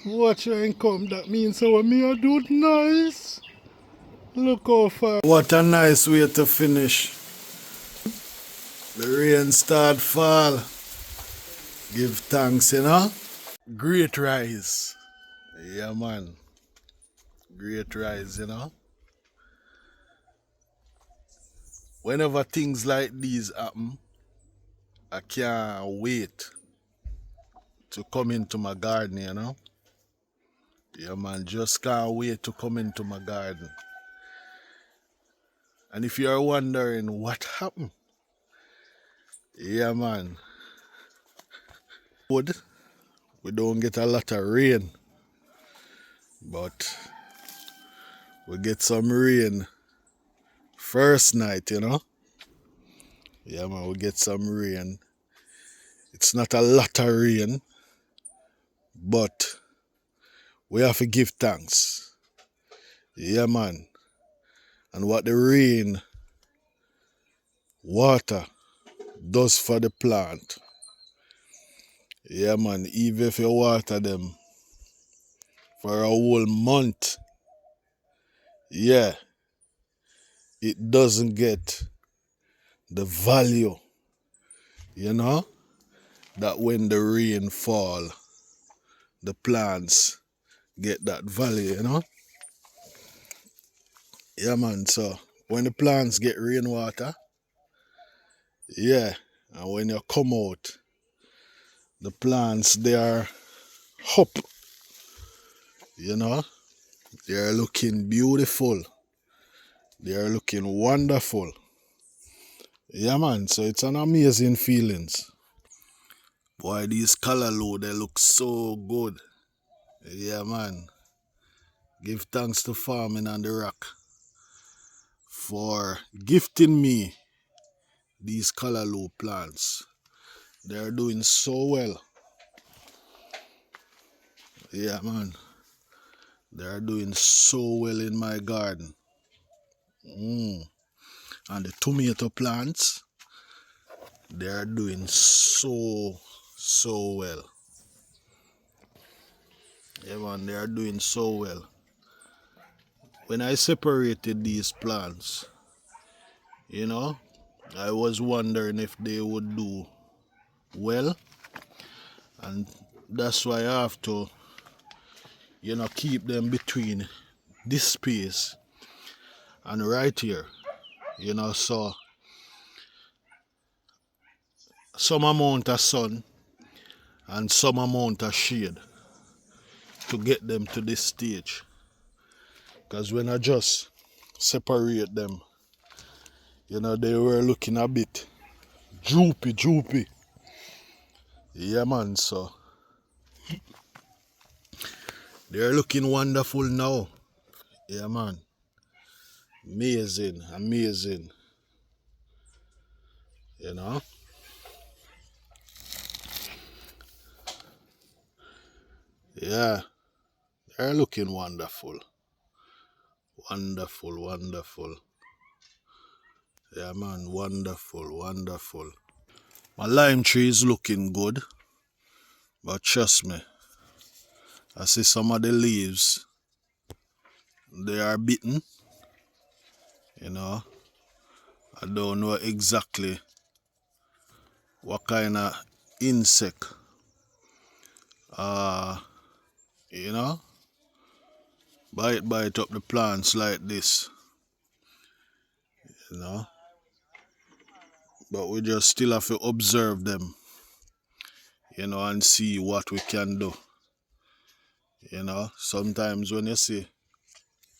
Watch and come, that means our me a do it nice. Look how far. What a nice way to finish. The rain start fall. Give thanks, you know. Great rise. Yeah, man. Great rise, you know. Whenever things like these happen, I can't wait to come into my garden, you know. Yeah, man, just can't wait to come into my garden. And if you're wondering what happened, yeah, man, we don't get a lot of rain, but we get some rain first night, you know. Yeah, man, we get some rain. It's not a lot of rain, but we have to give thanks. Yeah, man. And what the rain, water does for the plant. Yeah, man, even if you water them for a whole month, yeah, it doesn't get the value, you know, that when the rain fall, the plants get that value, you know. Yeah, man, so when the plants get rainwater, yeah, and when you come out, the plants, they are up, you know. They are looking beautiful. They are looking wonderful. Yeah, man, so it's an amazing feelings. Boy, these color load, they look so good. Yeah, man. Give thanks to Farming on the Rock for gifting me these color low plants. They're doing so well. Yeah, man. They're doing so well in my garden. And the tomato plants, they're doing so well. Yeah, man, they are doing so well. When I separated these plants, you know, I was wondering if they would do well. And that's why I have to, you know, keep them between this space and right here, you know, so some amount of sun and some amount of shade to get them to this stage. Because when I just separate them, you know, they were looking a bit droopy. Yeah, man, so they're looking wonderful now. Yeah, man. Amazing. You know? Yeah. They're looking wonderful. Wonderful. Yeah, man. Wonderful. My lime tree is looking good. But trust me, I see some of the leaves, they are bitten. You know? I don't know exactly what kind of insect, you know, bite up the plants like this, you know. But we just still have to observe them, you know, and see what we can do. You know, sometimes when you see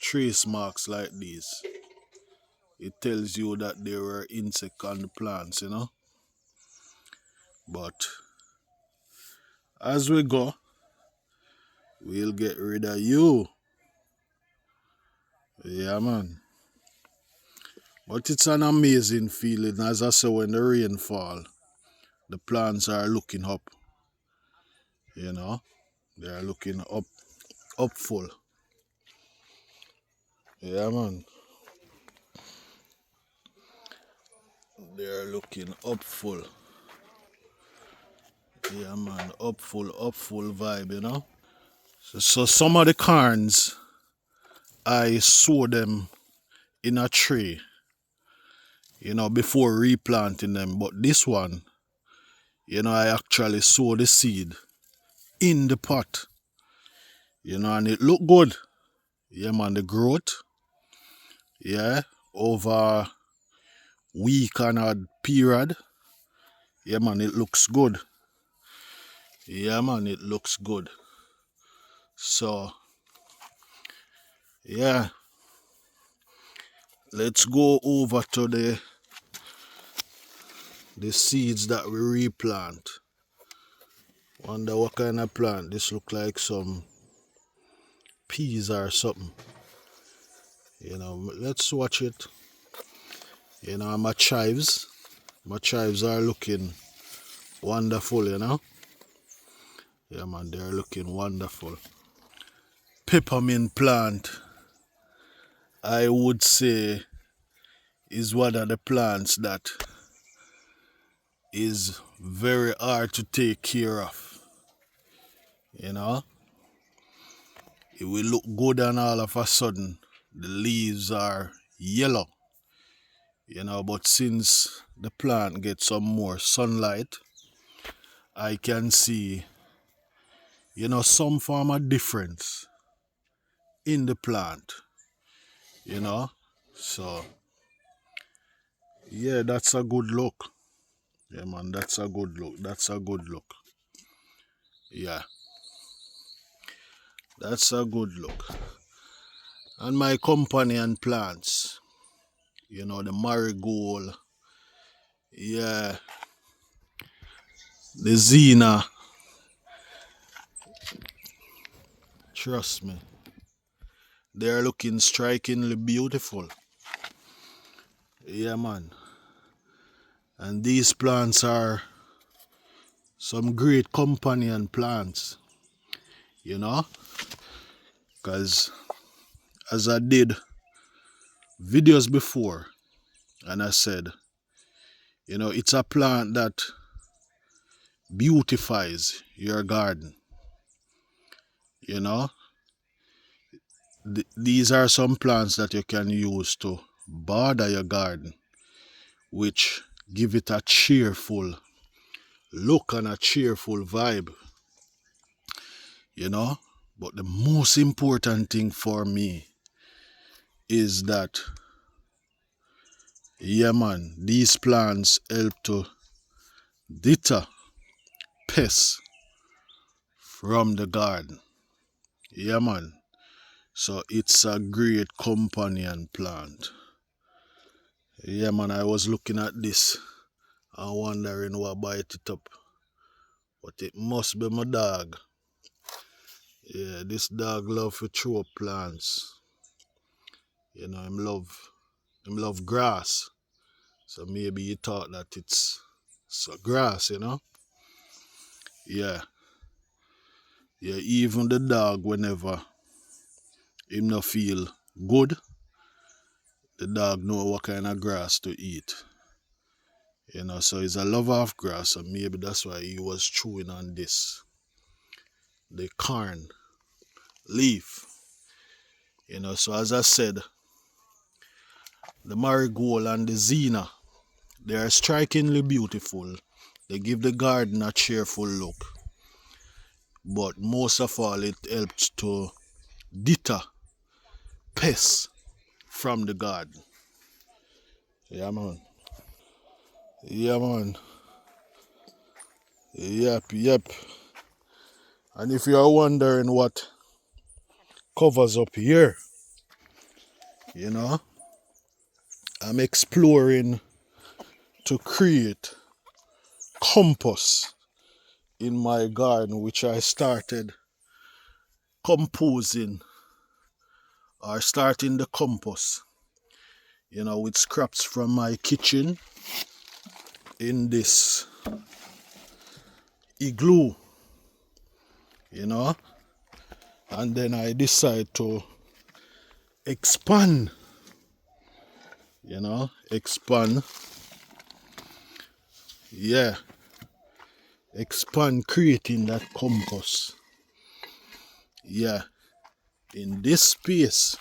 trace marks like these, it tells you that there were insects on the plants, you know. But as we go, we'll get rid of you. Yeah, man. But it's an amazing feeling, as I say, when the rain fall, the plants are looking up, you know. They are looking up full. Yeah, man. They are looking up full. Yeah, man. Up full vibe, you know. So some of the corns, I sow them in a tray, before replanting them. But this one, I actually sow the seed in the pot, and it look good. Yeah, man, the growth, yeah, over week and a period, yeah, man, it looks good. Yeah, man, it looks good. So, yeah, let's go over to the seeds that we replant. Wonder what kind of plant. This look like some peas or something. Let's watch it. My chives. My chives are looking wonderful, Yeah, man, they're looking wonderful. Peppermint plant, I would say, is one of the plants that is very hard to take care of. It will look good and all of a sudden the leaves are yellow. But since the plant gets some more sunlight, I can see, some form of difference in the plant. So yeah, that's a good look. Yeah, man, that's a good look. That's a good look. Yeah, that's a good look. And my companion plants, the marigold, yeah, the Xena, trust me, they're looking strikingly beautiful. Yeah, man. And these plants are some great companion plants, because as I did videos before, and I said, it's a plant that beautifies your garden. These are some plants that you can use to border your garden, which give it a cheerful look and a cheerful vibe, But the most important thing for me is that, yeah, man, these plants help to deter pests from the garden. Yeah, man. So it's a great companion plant. Yeah, man, I was looking at this and wondering who bite it up. But it must be my dog. Yeah, this dog love to throw up plants. Him love grass. So maybe he thought that it's grass, Yeah. Yeah, even the dog, whenever him not feel good, the dog know what kind of grass to eat. So he's a lover of grass, and maybe that's why he was chewing on this. The corn leaf. So as I said, the marigold and the Xena, they are strikingly beautiful. They give the garden a cheerful look. But most of all, it helps to deter pests from the garden. Yeah, man. Yeah, man. Yep. And if you're wondering what covers up here, I'm exploring to create compost in my garden, which I started composing or starting the compost, with scraps from my kitchen in this igloo, and then I decide to expand, expand, yeah, expand creating that compost Yeah, in this space.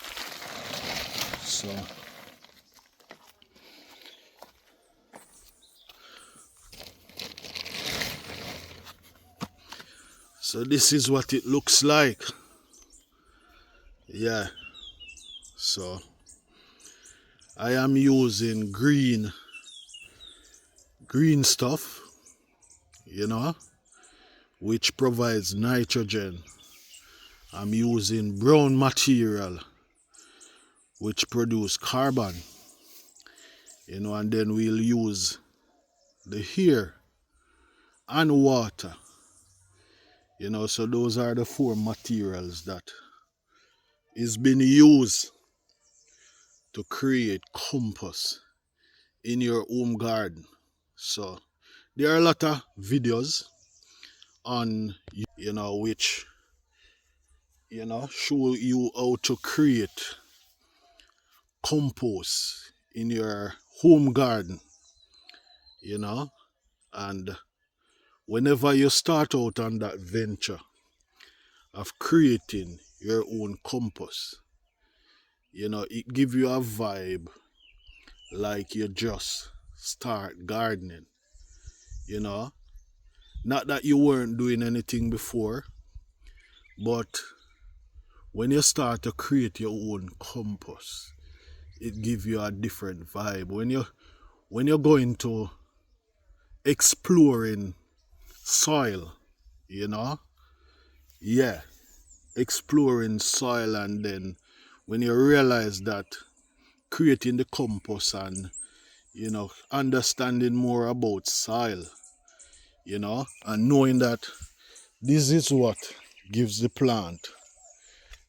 So this is what it looks like. Yeah, so I am using green stuff, which provides nitrogen. I'm using brown material, which produce carbon, and then we'll use the air and water, so those are the four materials that is being used to create compost in your home garden. So there are a lot of videos on which show you how to create compost in your home garden, you know and whenever you start out on that venture of creating your own compost, it gives you a vibe like you just start gardening, you know not that you weren't doing anything before, but when you start to create your own compost, it gives you a different vibe. When you're going to exploring soil, you know, yeah, exploring soil, and then when you realize that creating the compost and understanding more about soil, and knowing that this is what gives the plant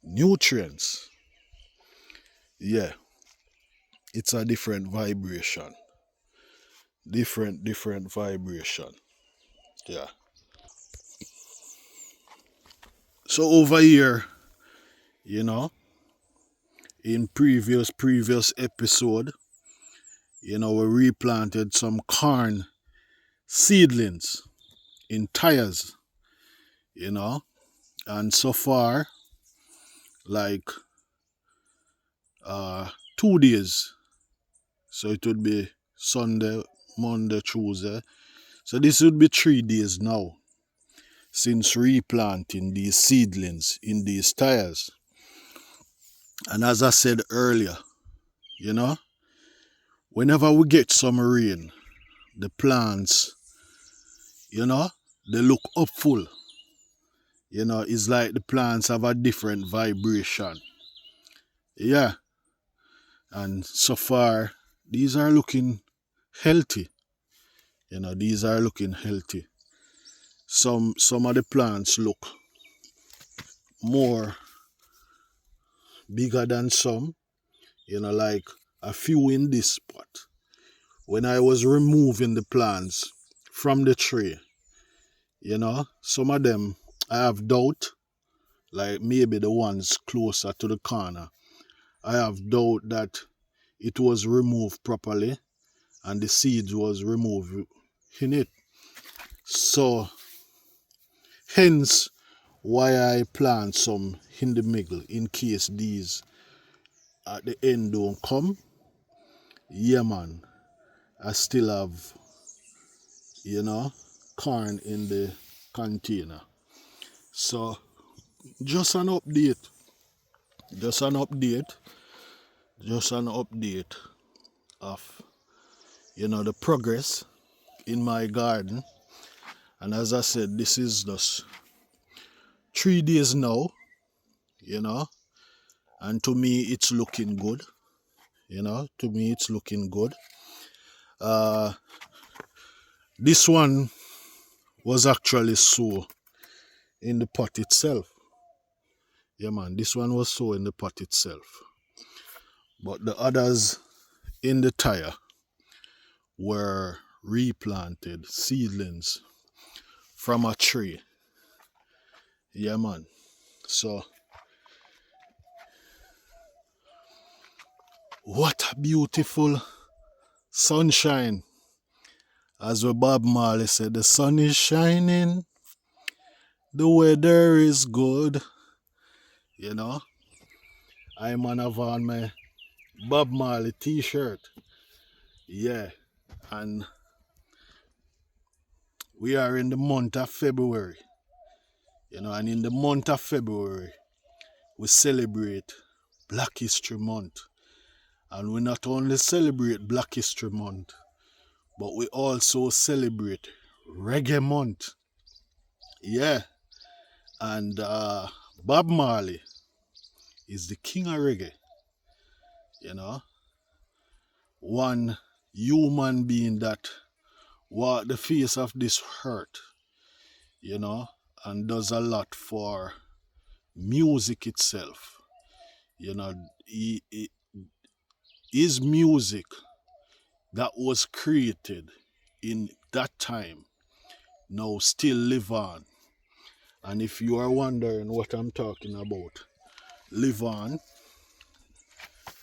nutrients, yeah, it's a different vibration, different vibration. Yeah. So over here, you know, in previous episode, we replanted some corn seedlings in tires, you know, and so far, like 2 days. So it would be Sunday, Monday, Tuesday. So this would be 3 days now since replanting these seedlings in these tires. And as I said earlier, you know, whenever we get some rain, the plants, they look hopeful. It's like the plants have a different vibration. Yeah. And so far, these are looking healthy. These are looking healthy. Some of the plants look more bigger than some, like a few in this spot. When I was removing the plants from the tree, some of them I have doubt, like maybe the ones closer to the corner. I have doubt that it was removed properly and the seeds was removed in it. So hence why I plant some in the middle in case these at the end don't come. Yeah, man, I still have, corn in the container. So just an update, just an update, just an update of, the progress in my garden. And as I said, this is just 3 days now, and to me it's looking good. To me it's looking good. This one was actually sown in the pot itself. Yeah, man, this one was sown in the pot itself. But the others in the tire were replanted seedlings from a tree. Yeah, man. So, what a beautiful sunshine. As Bob Marley said, the sun is shining, the weather is good, You know, I'm on have on my Bob Marley t-shirt. Yeah, and we are in the month of February. And in the month of February, we celebrate Black History Month. And we not only celebrate Black History Month, but we also celebrate Reggae Month. Yeah, and Bob Marley is the king of reggae. You know, one human being that walked the face of this earth, you know, and does a lot for music itself. You know, his music that was created in that time now still live on. And if you are wondering what I'm talking about, live on,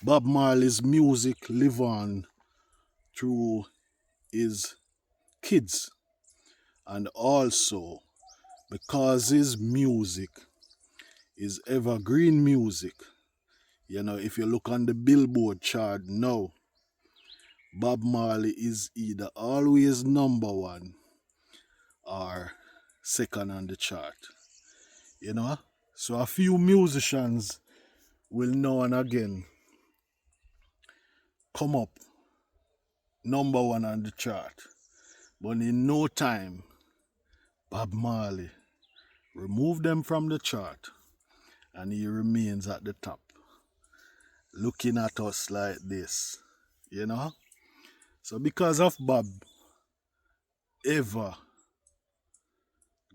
Bob Marley's music live on through his kids. And also because his music is evergreen music. If you look on the Billboard chart now, Bob Marley is either always number one or second on the chart. You know? So a few musicians will now and again come up number one on the chart. But in no time, Bob Marley removed them from the chart and he remains at the top, looking at us like this, you know? So because of Bob ever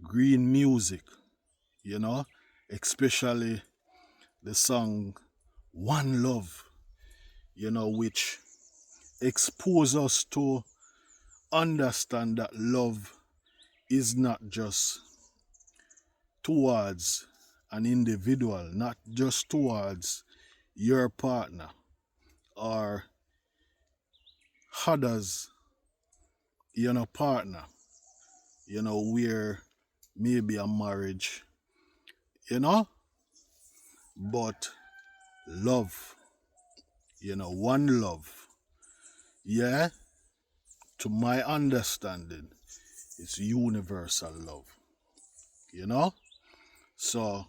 green music, especially the song One Love, which expose us to understand that love is not just towards an individual, not just towards your partner or others, partner, where maybe a marriage, but love, one love. Yeah, to my understanding, it's universal love, So,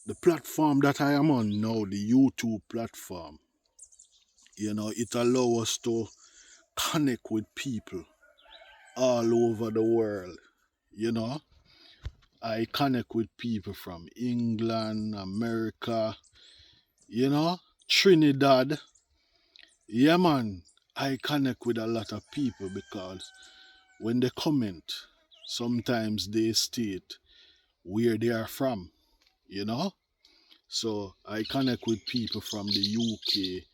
the platform that I am on now, the YouTube platform, it allows us to connect with people all over the world, I connect with people from England, America, Trinidad. Yeah, man, I connect with a lot of people because when they comment, sometimes they state where they are from, you know? So I connect with people from the UK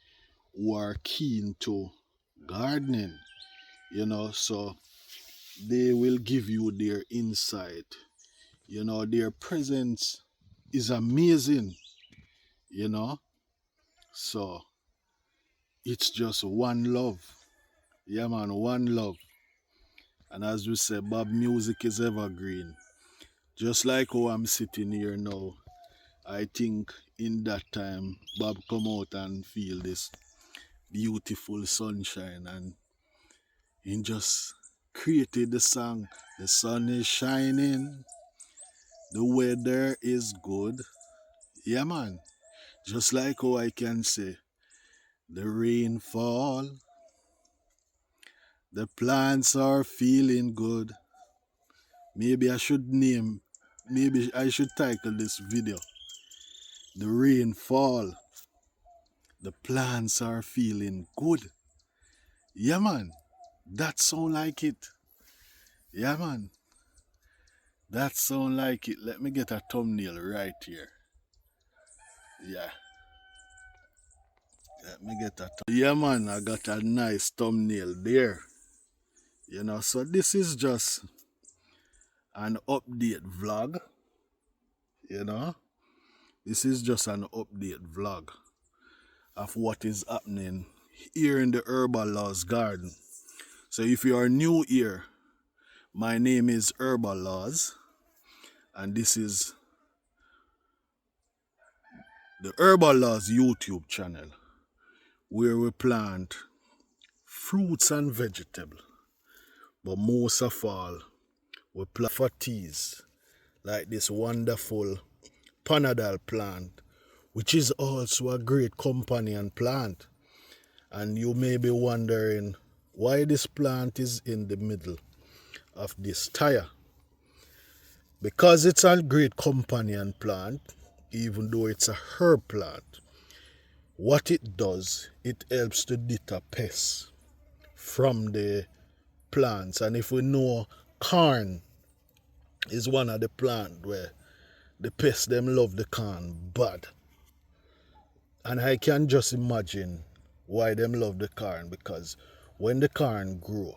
who are keen to gardening, so they will give you their insight. Their presence is amazing, you know. So it's just one love. Yeah, man, one love. And as we say, Bob music is evergreen. Just like how I'm sitting here now, I think in that time, Bob come out and feel this beautiful sunshine and he just created the song. The sun is shining, the weather is good. Yeah, man. Just like how I can say, the rain fall, the plants are feeling good. Maybe I should title this video, The Rain Fall, the plants are feeling good. Yeah, man. That sound like it. Yeah, man. That sound like it. Let me get a thumbnail right here. Yeah. Let me get a Yeah, man. I got a nice thumbnail there. So this is just an update vlog. This is just an update vlog of what is happening here in the Herbal Laws Garden. So if you are new here, my name is Herbal Laws And this is the Herbal Laws YouTube channel, where we plant fruits and vegetables. But most of all, we plant for teas, like this wonderful Panadol plant, which is also a great companion plant. And you may be wondering why this plant is in the middle of this tire. Because it's a great companion plant, even though it's a herb plant, what it does, it helps to deter pests from the plants. And if we know corn is one of the plants where the pests them love the corn bad. And I can just imagine why them love the corn, because when the corn grow,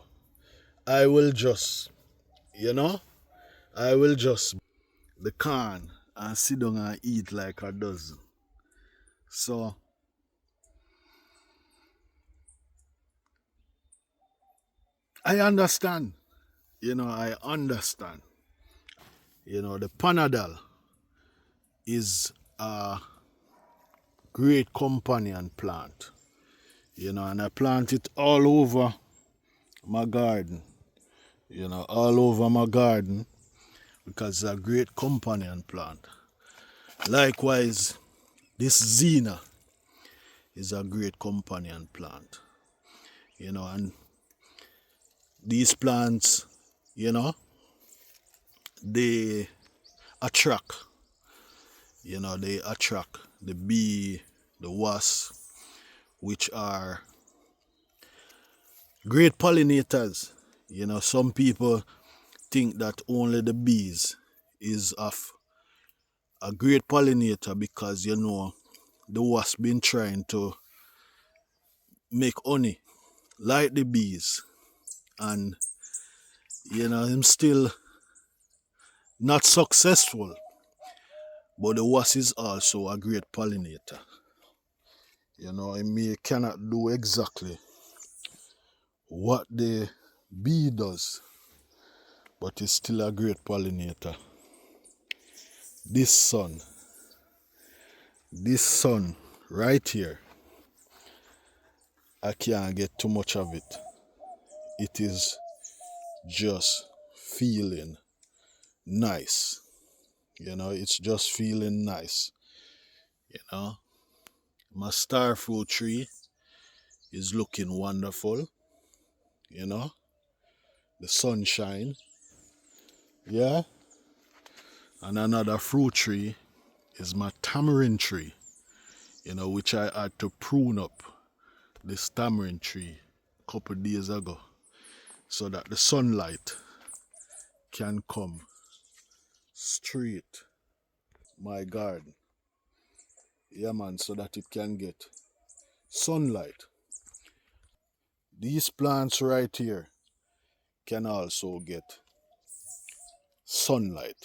I will just the corn and sit down and eat like a dozen. So I understand. I understand. The Panadol is a great companion plant. And I plant it all over my garden. All over my garden, because it's a great companion plant. Likewise, this Xena is a great companion plant. And these plants, they attract, the bee, the wasp, which are great pollinators. Some people think that only the bees is of a great pollinator, because the wasp been trying to make honey like the bees, and him still not successful. But the wasp is also a great pollinator. He cannot do exactly what the bee does, but it's still a great pollinator. This sun right here, I can't get too much of it. It is just feeling nice. It's just feeling nice. My star fruit tree is looking wonderful. The sunshine. Yeah. And another fruit tree is my tamarind tree, which I had to prune up this tamarind tree a couple of days ago, so that the sunlight can come straight my garden. Yeah, man, so that it can get sunlight. These plants right here can also get sunlight.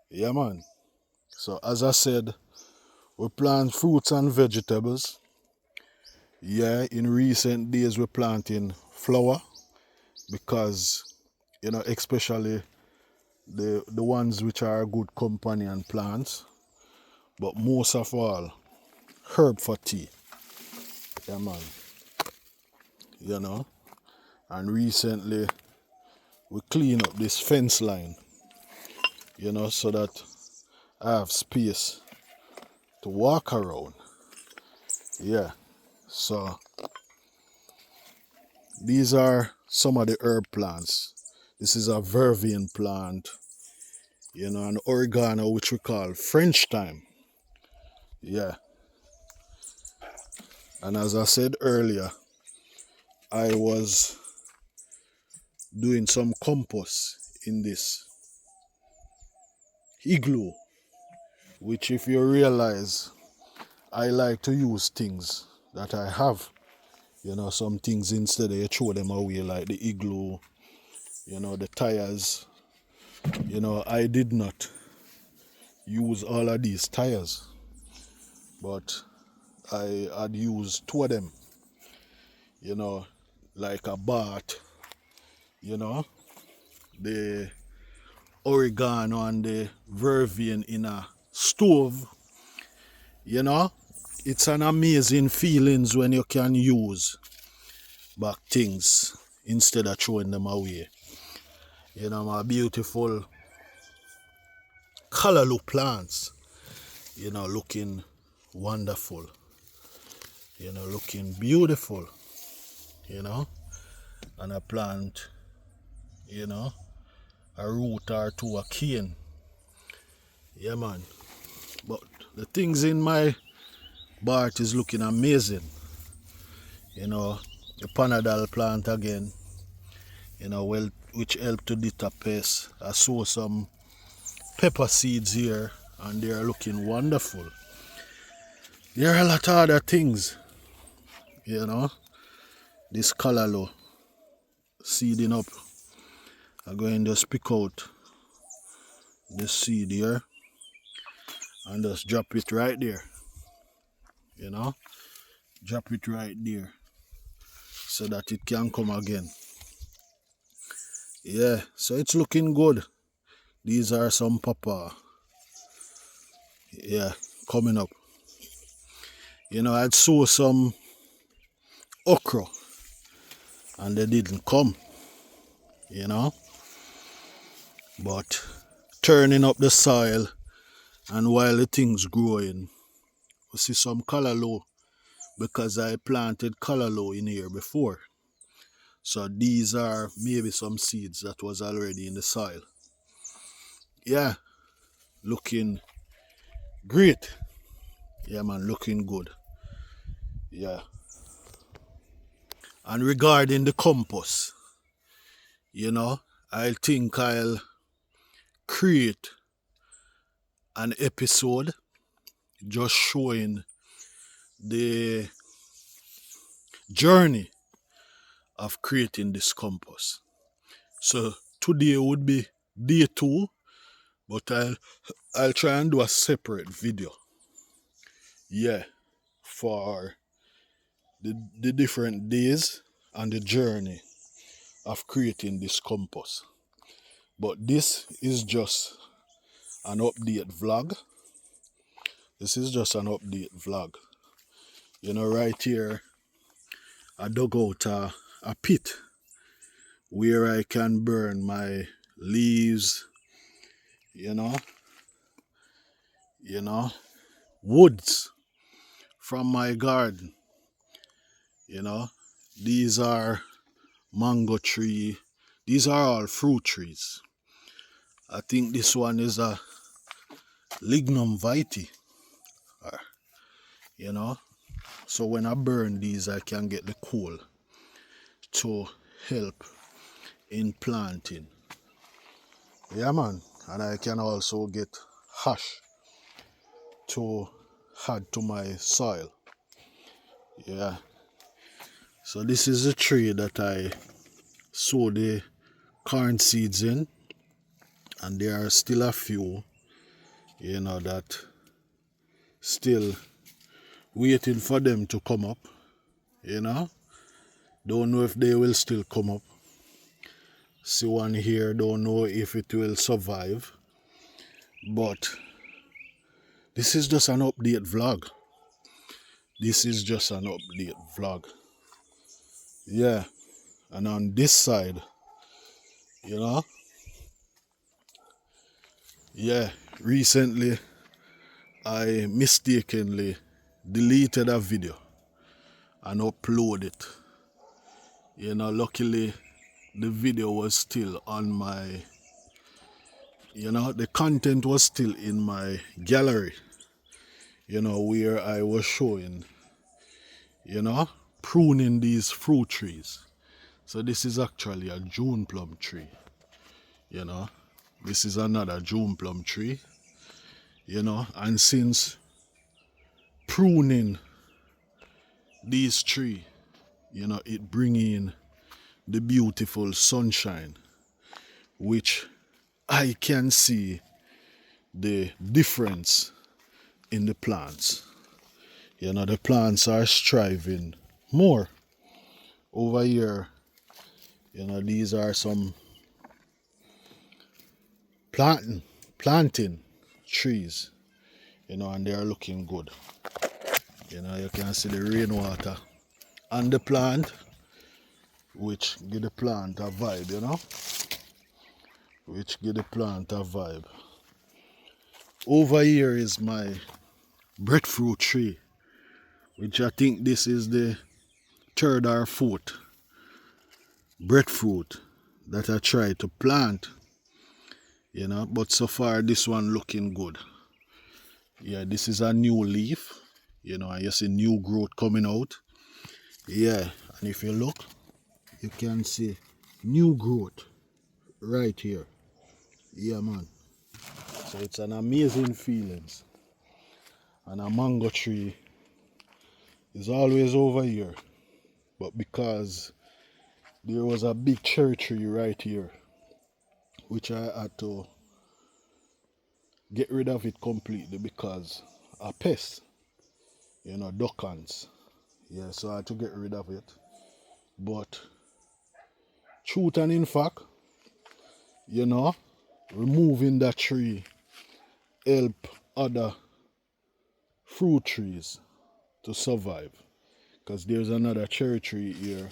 Yeah, man. So as I said, we plant fruits and vegetables. Yeah, in recent days we're planting flower, because especially the ones which are good companion plants, but most of all, herb for tea. Yeah, man. And recently we clean up this fence line, so that I have space to walk around. Yeah. So these are some of the herb plants. This is a vervain plant, an oregano, which we call French thyme. Yeah. And as I said earlier, I was doing some compost in this igloo, which, if you realize, I like to use things that I have. Some things, instead of you throw them away, like the igloo, the tires. I did not use all of these tires, but I had used two of them, like a bat, the oregano and the vervain in a stove, you know, it's an amazing feelings when you can use back things instead of throwing them away. You know, my beautiful colorful plants, you know, looking wonderful, you know, looking beautiful, you know, and a plant, you know, a root or two, a cane. Yeah, man. But the things in my Bart is looking amazing. You know, the panadol plant again, you know, well, which help to deter pests. I saw some pepper seeds here and they are looking wonderful. There are a lot of other things, you know. This callaloo seeding up. I'm going to just pick out this seed here and just drop it right there, you know. Drop it right there so that it can come again. Yeah, so it's looking good. These are some papa, yeah, coming up. You know, I'd sow some okra and they didn't come, you know. But turning up the soil and while the thing's growing, we see some callaloo because I planted callaloo in here before. So these are maybe some seeds that was already in the soil. Yeah, looking great. Yeah, man, looking good. Yeah. And regarding the compost, you know, I think I'll create an episode just showing the journey of creating this compost. So today would be day 2, but I'll try and do a separate video. Yeah, for the different days and the journey of creating this compost. But this is just an update vlog. This is just an update vlog. You know, right here, I dug out a pit where I can burn my leaves, you know, woods from my garden. You know, these are mango tree. These are all fruit trees. I think this one is a lignum vitae, you know. So when I burn these, I can get the coal to help in planting. Yeah, man. And I can also get hash to add to my soil. Yeah. So this is the tree that I sow the corn seeds in. And there are still a few, you know, that still waiting for them to come up, you know. Don't know if they will still come up. See one here, don't know if it will survive. But this is just an update vlog. This is just an update vlog. Yeah. And on this side, you know, yeah, recently I mistakenly deleted a video and uploaded it. You know, luckily the video was still on my, you know, the content was still in my gallery, you know, where I was showing, you know, pruning these fruit trees. So this is actually a June plum tree, you know. This is another June plum tree, you know, and since pruning these trees, you know, it bring in the beautiful sunshine, which I can see the difference in the plants. You know, the plants are striving more. Over here, you know, these are some planting trees, and they are looking good. You can see the rainwater on the plant, which give the plant a vibe, which give the plant a vibe. Over here is my breadfruit tree, which I think this is the third or fourth breadfruit that I tried to plant, but so far this one looking good. Yeah, this is a new leaf, and you see new growth coming out. Yeah, and if you look, you can see new growth right here. Yeah, man. So it's an amazing feeling. And a mango tree is always over here, but because there was a big cherry tree right here, which I had to get rid of it completely because a pest, duck ants. Yeah, so I had to get rid of it. But truth and in fact, removing that tree help other fruit trees to survive. Because there's another cherry tree here.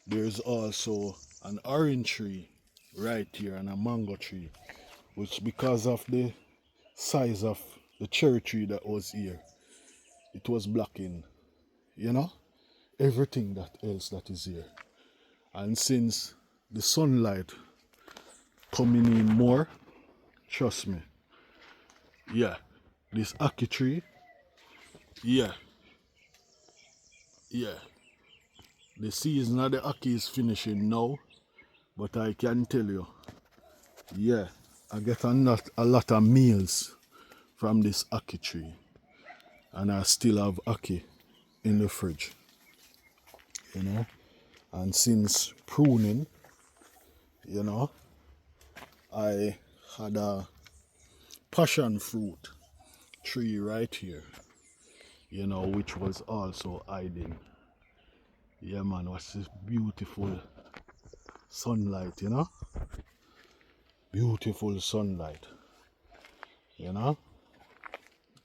There's also an orange tree right here and a mango tree, which because of the size of the cherry tree that was here, it was blocking, everything that else that is here. And since the sunlight coming in more, trust me, yeah, this ackee tree, yeah, the season of the ackee is finishing now, but I can tell you, yeah, I get a lot of meals from this ackee tree, and I still have ackee in the fridge, and since pruning, I had a passion fruit tree right here, which was also hiding. Yeah, man, what's this beautiful sunlight, Beautiful sunlight,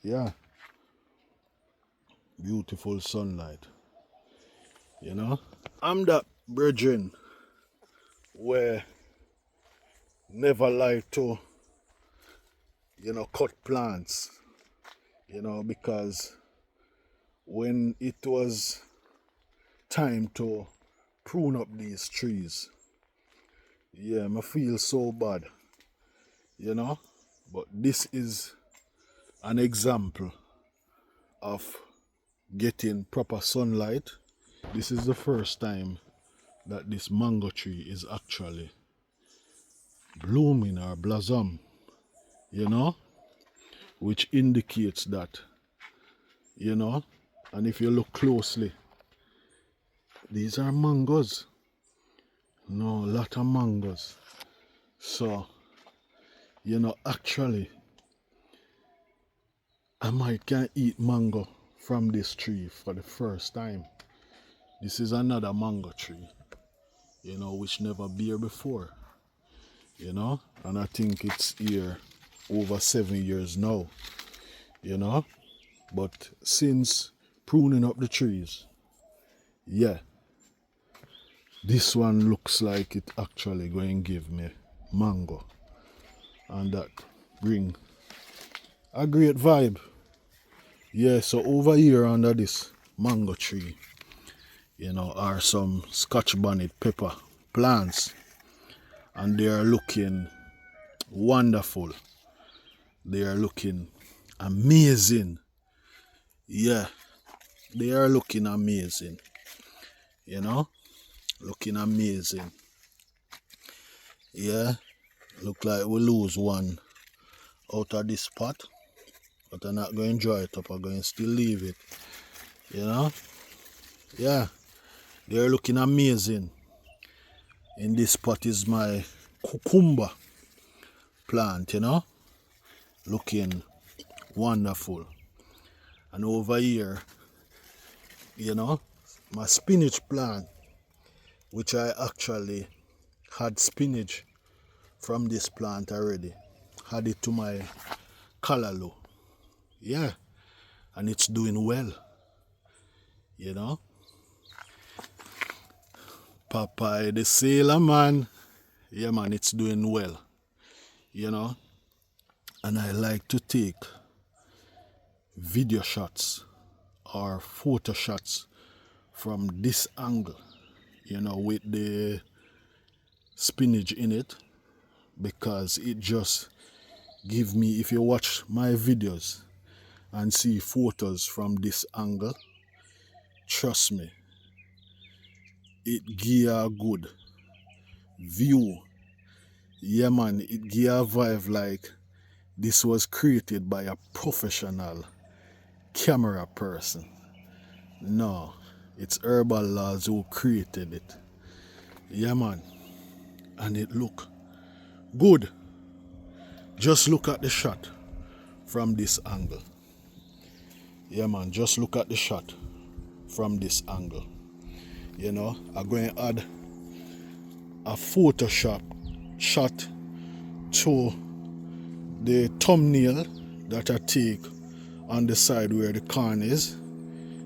Yeah, beautiful sunlight, I'm that brethren where never like to, cut plants, because when it was time to prune up these trees, yeah, I feel so bad, but this is an example of getting proper sunlight. This is the first time that this mango tree is actually blooming or blossom, which indicates that, and if you look closely, these are mangoes. No, a lot of mangoes. So, actually, I might can eat mango from this tree for the first time. This is another mango tree, which never bear before, and I think it's here over 7 years now, but since pruning up the trees, yeah, this one looks like it actually going to give me mango, and that bring a great vibe. Yeah, so over here under this mango tree, are some Scotch bonnet pepper plants, and they are looking wonderful. They are looking amazing. Yeah, they are looking amazing, looking amazing. Yeah, look like we lose one out of this pot, but I'm not going to dry it up. I'm going to still leave it, yeah, they're looking amazing. In this pot is my cucumber plant, looking wonderful. And over here, my spinach plant, which I actually had spinach from this plant already, add it to my callaloo. Yeah, and it's doing well, you know. Popeye the Sailor Man, yeah man, it's doing well, you know. And I like to take video shots or photo shots from this angle, you know, with the spinach in it, because it just give me, if you watch my videos and see photos from this angle, trust me, it give a good view. Yeah man, it give a vibe like this was created by a professional camera person. No, it's Herbal Laws who created it. Yeah man, and it look good. Just look at the shot from this angle. Yeah man, just look at the shot from this angle. You know, I'm going to add a Photoshop shot to the thumbnail that I take on the side where the corn is.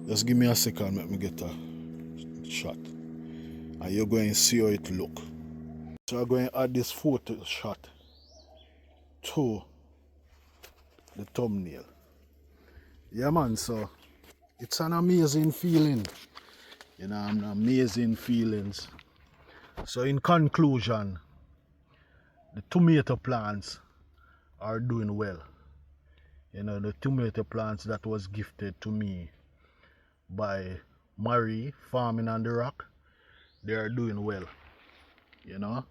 Just give me a second, let me get a shot. And you're going to see how it look. So I'm going to add this photo shot to the thumbnail. Yeah man, so it's an amazing feeling. You know, an amazing feelings. So in conclusion, the tomato plants are doing well. You know, the tomato plants that was gifted to me by Marley Farming on the Rock, they are doing well. You know,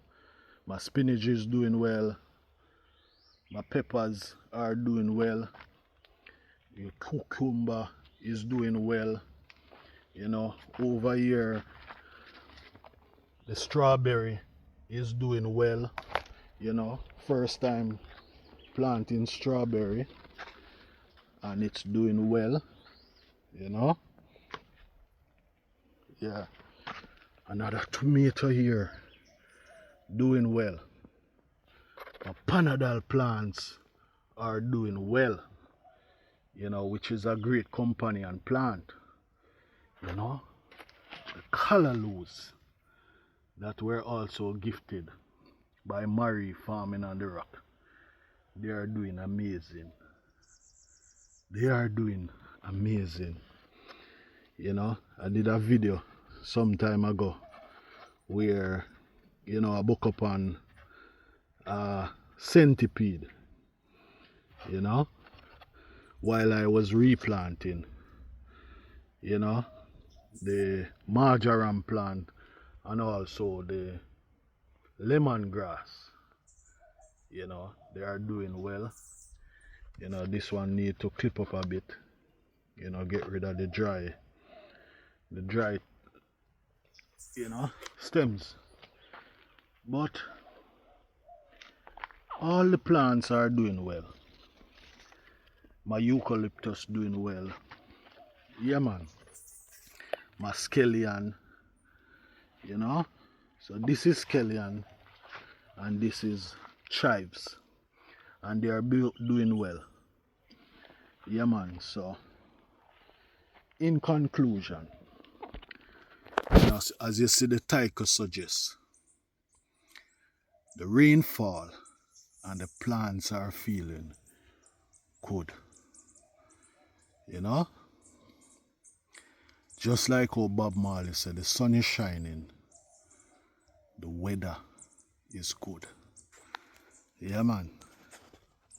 my spinach is doing well, my peppers are doing well, the cucumber is doing well. You know, over here the strawberry is doing well. You know, first time planting strawberry and it's doing well, you know. Yeah, another tomato here doing well. My panadol plants are doing well, you know, which is a great companion plant. You know, the callaloos that were also gifted by Marley Farming on the Rock, they are doing amazing. They are doing amazing. You know, I did a video some time ago where, you know, I book up on a centipede, you know, while I was replanting, you know, the marjoram plant and also the lemongrass. You know, they are doing well. You know, this one need to clip up a bit, you know, get rid of the dry, you know, stems. But all the plants are doing well. My eucalyptus doing well. Yeah man. My scallion, you know. So this is scallion and this is chives, and they are doing well. Yeah man. So in conclusion, you know, as you see the title suggests, the rainfall and the plants are feeling good. You know, just like how Bob Marley said, the sun is shining, the weather is good. Yeah man.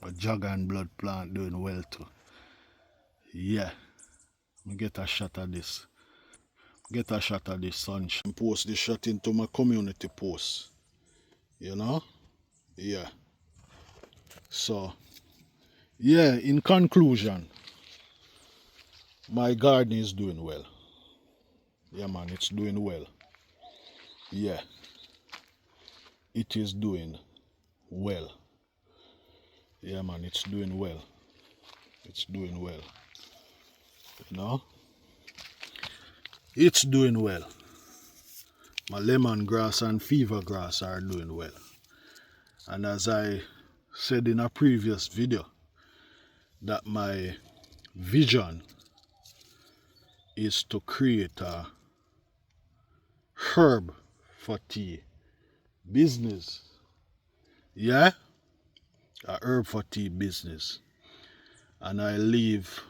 But jug and blood plant doing well too. Yeah. Me get a shot of this. Get a shot of this sunshine. Post this shot into my community post. You know? Yeah. So, yeah, in conclusion, my garden is doing well. Yeah man, it's doing well. Yeah. It is doing well. Yeah man, it's doing well. It's doing well. You know? It's doing well. My lemongrass and fever grass are doing well. And as I said in a previous video that my vision is to create a herb for tea business. Yeah, a herb for tea business. And I leave,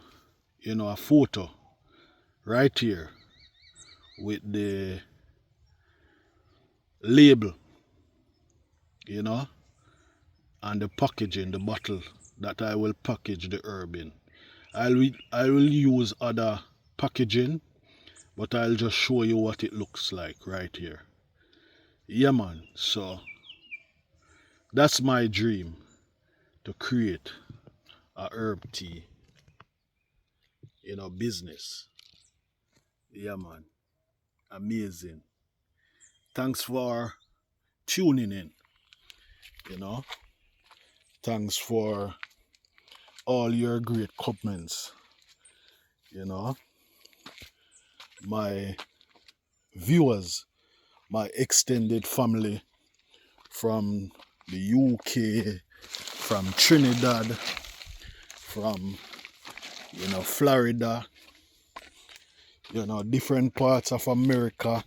a photo right here with the label, and the packaging, the bottle that I will package the herb in. I will use other packaging, but I'll just show you what it looks like right here. Yeah, man. So that's my dream, to create a herb tea, business. Yeah, man. Amazing. Thanks for tuning in. Thanks for all your great comments. My viewers, my extended family from the UK, from Trinidad, from Florida, different parts of America,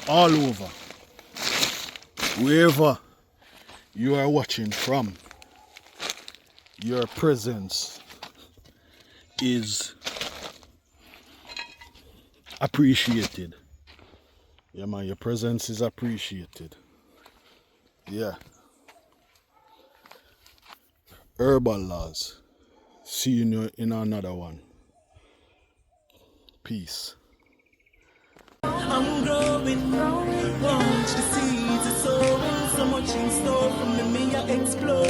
all over, wherever you are watching from, your presence is appreciated. Yeah, man, your presence is appreciated. Yeah. Herbal laws. See you in another one. Peace. I'm growing, watch the seeds are sowing, so much in store from the me I explore.